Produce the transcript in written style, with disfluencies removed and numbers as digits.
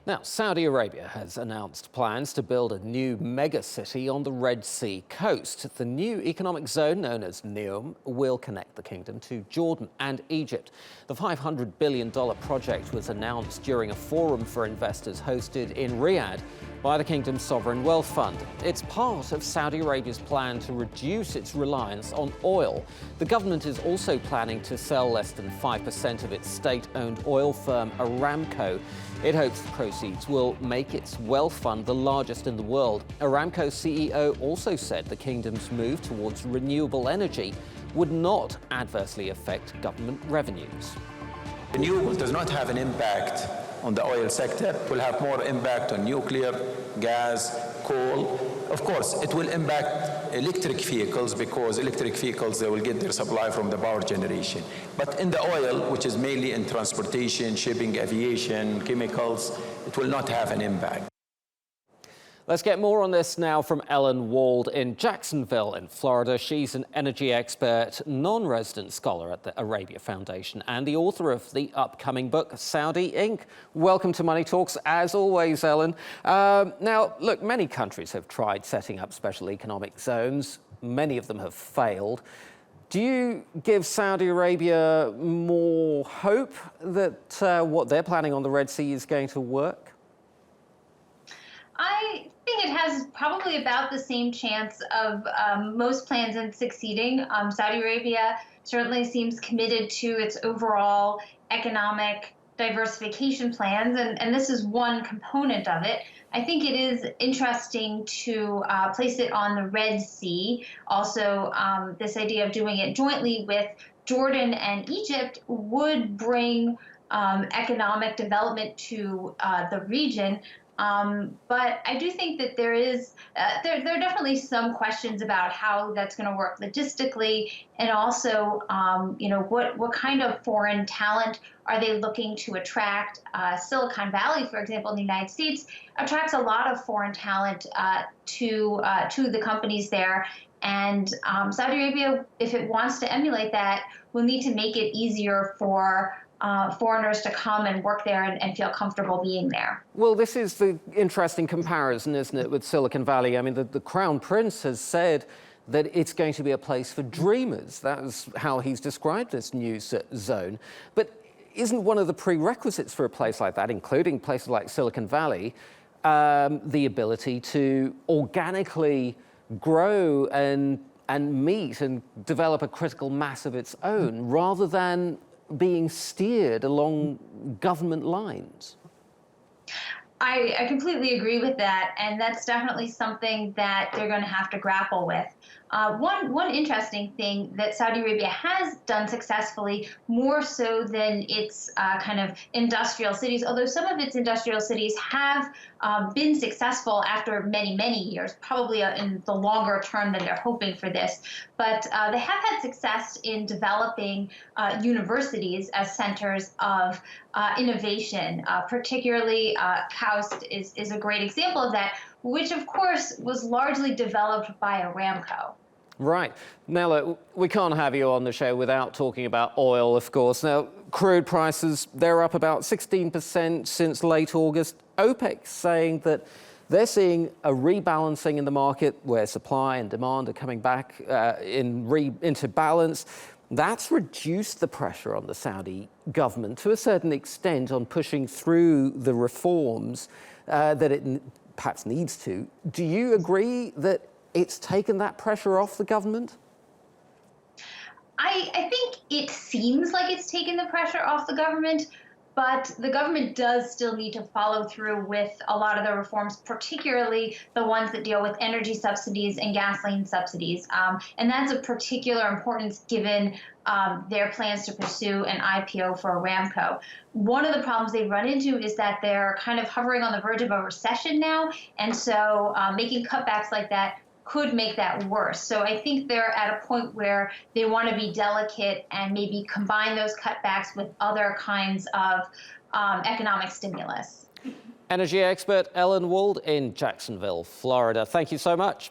Now, Saudi Arabia has announced plans to build a new megacity on the Red Sea coast. The new economic zone, known as Neom, will connect the kingdom to Jordan and Egypt. The $500 billion project was announced during a forum for investors hosted in Riyadh by the kingdom's sovereign wealth fund. It's part of Saudi Arabia's plan to reduce its reliance on oil. The government is also planning to sell less than 5% of its state-owned oil firm Aramco. It hopes the proceeds will make its wealth fund the largest in the world. Aramco CEO also said the kingdom's move towards renewable energy would not adversely affect government revenues. Renewables does not have an impact on the oil sector. It will have more impact on nuclear, gas, coal. Of course, it will impact electric vehicles because electric vehicles, they will get their supply from the power generation. But in the oil, which is mainly in transportation, shipping, aviation, chemicals, it will not have an impact. Let's get more on this now from Ellen Wald in Jacksonville in Florida. She's an energy expert, non-resident scholar at the Arabia Foundation and the author of the upcoming book, Saudi Inc. Welcome to Money Talks, as always, Ellen. Now, look, many countries have tried setting up special economic zones. Many of them have failed. Do you give Saudi Arabia more hope that what they're planning on the Red Sea is going to work? I think it has probably about the same chance of most plans in succeeding. Saudi Arabia certainly seems committed to its overall economic diversification plans, and this is one component of it. I think it is interesting to place it on the Red Sea. Also, this idea of doing it jointly with Jordan and Egypt would bring economic development to the region. But I do think that there are definitely some questions about how that's going to work logistically, and also, what kind of foreign talent are they looking to attract? Silicon Valley, for example, in the United States, attracts a lot of foreign talent to the companies there. And Saudi Arabia, if it wants to emulate that, will need to make it easier for foreigners to come and work there and feel comfortable being there. Well, this is the interesting comparison, isn't it, with Silicon Valley? I mean, the Crown Prince has said that it's going to be a place for dreamers. That was how he's described this new zone. But isn't one of the prerequisites for a place like that, including places like Silicon Valley, the ability to organically grow and meet and develop a critical mass of its own, rather than being steered along government lines? I completely agree with that, and that's definitely something that they're going to have to grapple with. One interesting thing that Saudi Arabia has done successfully, more so than its kind of industrial cities, although some of its industrial cities have been successful after many, many years, probably in the longer term than they're hoping for this. But they have had success in developing universities as centers of innovation, particularly KAUST is a great example of that, which of course was largely developed by Aramco. Right. Now, look, we can't have you on the show without talking about oil, of course. Now, crude prices, they're up about 16% since late August. OPEC saying that they're seeing a rebalancing in the market where supply and demand are coming back into balance. That's reduced the pressure on the Saudi government to a certain extent on pushing through the reforms that it perhaps needs to. Do you agree that it's taken that pressure off the government? I think it seems like it's taken the pressure off the government, but the government does still need to follow through with a lot of the reforms, particularly the ones that deal with energy subsidies and gasoline subsidies. And that's of particular importance given their plans to pursue an IPO for Aramco. One of the problems they run into is that they're kind of hovering on the verge of a recession now, and so making cutbacks like that could make that worse. So I think they're at a point where they want to be delicate and maybe combine those cutbacks with other kinds of economic stimulus. Energy expert Ellen Wald in Jacksonville, Florida. Thank you so much.